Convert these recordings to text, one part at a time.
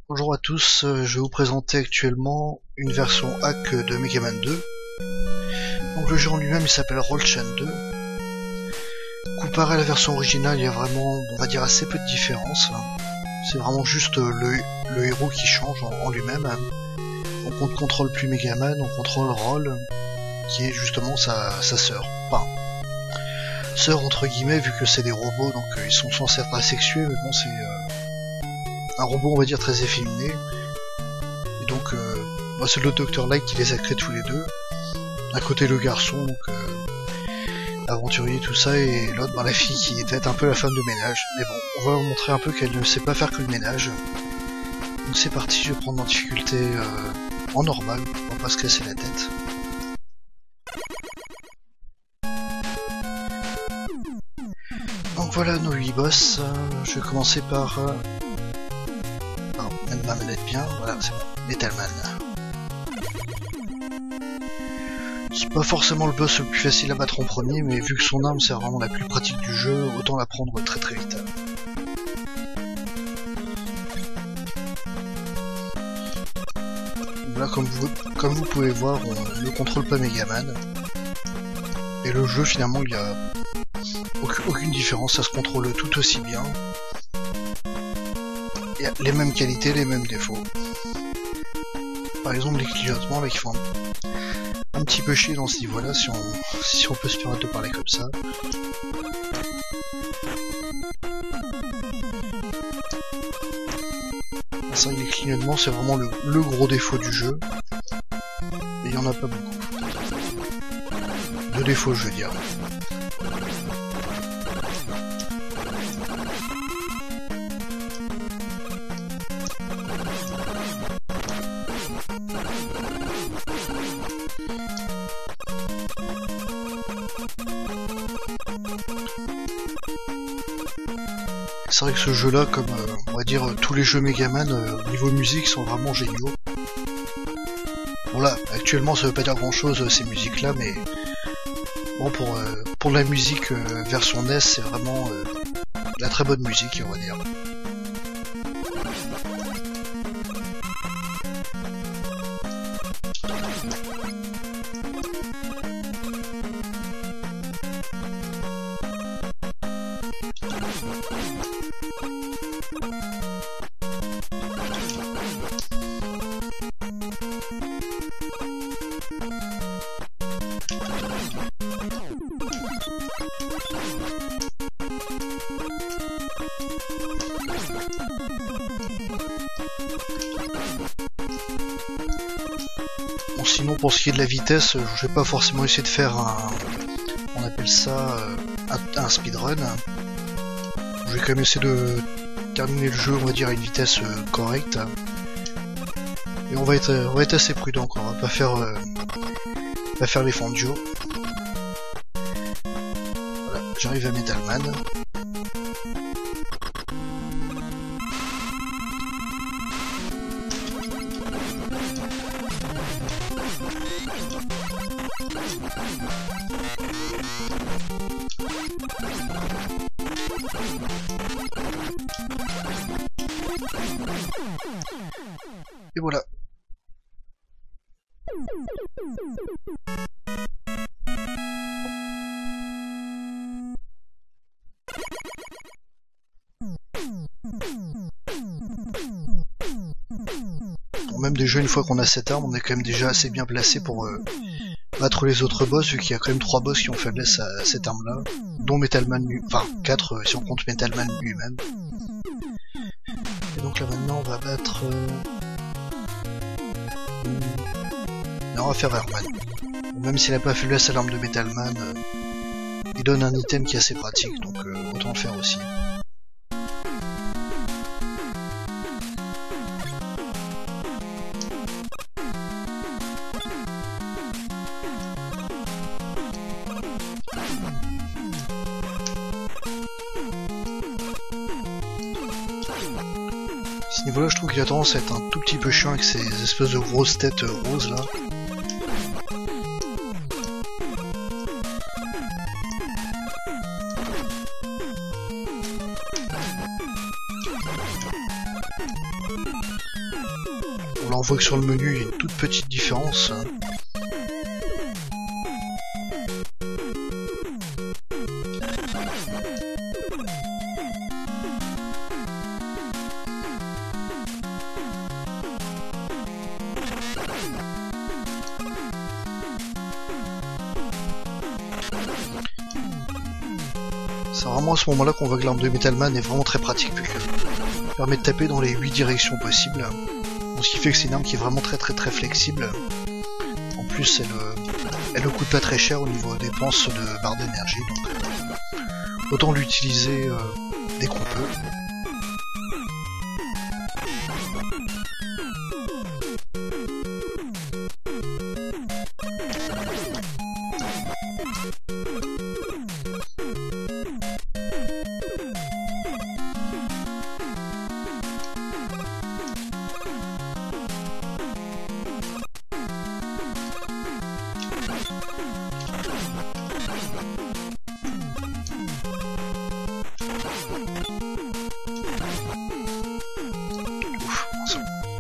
Bonjour à tous, je vais vous présenter actuellement une version hack de Mega Man 2. Donc le jeu en lui-même il s'appelle Roll Chain 2. Comparé à la version originale, il y a vraiment, on va dire, assez peu de différence. C'est vraiment juste le héros qui change en lui-même. Donc on ne contrôle plus Mega Man, on contrôle Roll, qui est justement sa sœur. Enfin, sœur entre guillemets, vu que c'est des robots, donc ils sont censés être asexués, mais bon c'est un robot on va dire très efféminé. Et donc c'est le Dr Light qui les a créés tous les deux. D'un côté le garçon, donc aventurier tout ça, et l'autre la fille qui est peut-être un peu la femme de ménage. Mais bon, on va vous montrer un peu qu'elle ne sait pas faire que le ménage. Donc c'est parti, je vais prendre en difficulté en normal, on va pas se casser la tête. Donc voilà nos 8 boss, je vais commencer par... mettre ma manette bien, voilà, c'est bon, Metal Man. C'est pas forcément le boss le plus facile à battre en premier, mais vu que son arme c'est vraiment la plus pratique du jeu, autant la prendre très très vite. Là, comme vous pouvez voir, on ne contrôle pas Mega Man. Et le jeu finalement il y a aucune différence, ça se contrôle tout aussi bien. Il y a les mêmes qualités, les mêmes défauts. Par exemple les clignotements là qui font un petit peu chier dans ce niveau là, si on peut se permettre de parler comme ça. C'est vrai que les clignotements c'est vraiment le gros défaut du jeu. Et il y en a pas beaucoup. De défauts je veux dire. C'est vrai que ce jeu-là, comme on va dire tous les jeux Megaman, au niveau musique, sont vraiment géniaux. Bon là, actuellement, ça veut pas dire grand-chose ces musiques-là, mais bon pour la musique version NES, c'est vraiment de la très bonne musique, on va dire. Bon, sinon pour ce qui est de la vitesse, je vais pas forcément essayer de faire on appelle ça un speedrun. Je vais quand même essayer de terminer le jeu, on va dire, à une vitesse correcte. Et on va être assez prudent, quoi. On va pas faire les Fangio. Voilà, j'arrive à Metal Man. Et voilà. Bon, même déjà une fois qu'on a cette arme, on est quand même déjà assez bien placé pour battre les autres boss, vu qu'il y a quand même 3 boss qui ont faiblesse à cette arme là, dont Metal Man, enfin 4 si on compte Metal Man lui-même. Et donc là maintenant on va battre... on va faire Herman. Même s'il n'a pas faiblesse à l'arme de Metal Man, il donne un item qui est assez pratique, donc autant le faire aussi. Ce niveau là je trouve qu'il a tendance à être un tout petit peu chiant avec ces espèces de grosses têtes roses là. là on voit que sur le menu il y a une toute petite différence. C'est vraiment à ce moment-là qu'on voit que l'arme de Metal Man est vraiment très pratique, puisque permet de taper dans les 8 directions possibles. Donc, ce qui fait que c'est une arme qui est vraiment très flexible. En plus, elle ne coûte pas très cher au niveau des dépenses de barres d'énergie, donc autant l'utiliser dès qu'on peut.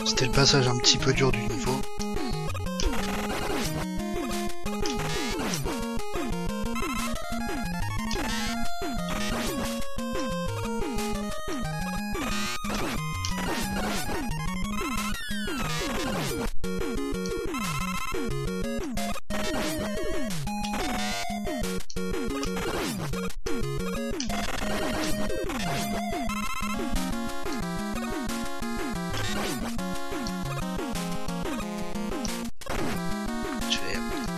C'était le passage un petit peu dur du niveau.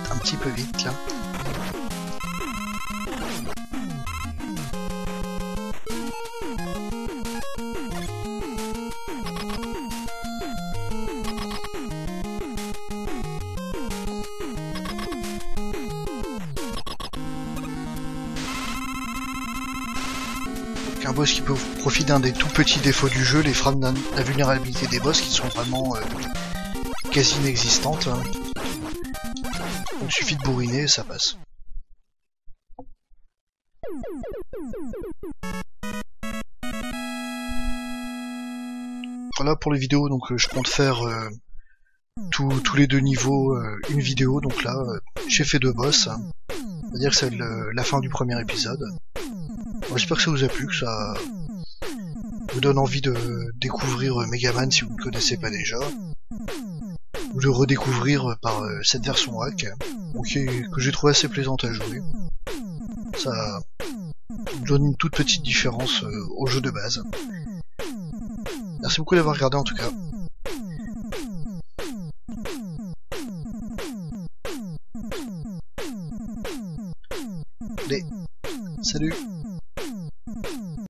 Un petit peu vite là. Un boss qui peut profiter d'un des tout petits défauts du jeu, les frames de la vulnérabilité des boss qui sont vraiment quasi inexistantes. Donc il suffit de bourriner et ça passe. Voilà pour les vidéos, donc je compte faire tous les 2 niveaux une vidéo, donc là j'ai fait 2 boss, on va dire que c'est la fin du premier épisode. J'espère que ça vous a plu, que ça vous donne envie de découvrir Mega Man si vous ne connaissez pas déjà, ou de redécouvrir par cette version hack, que j'ai trouvé assez plaisante à jouer. Ça donne une toute petite différence au jeu de base. Merci beaucoup d'avoir regardé en tout cas. Allez, salut!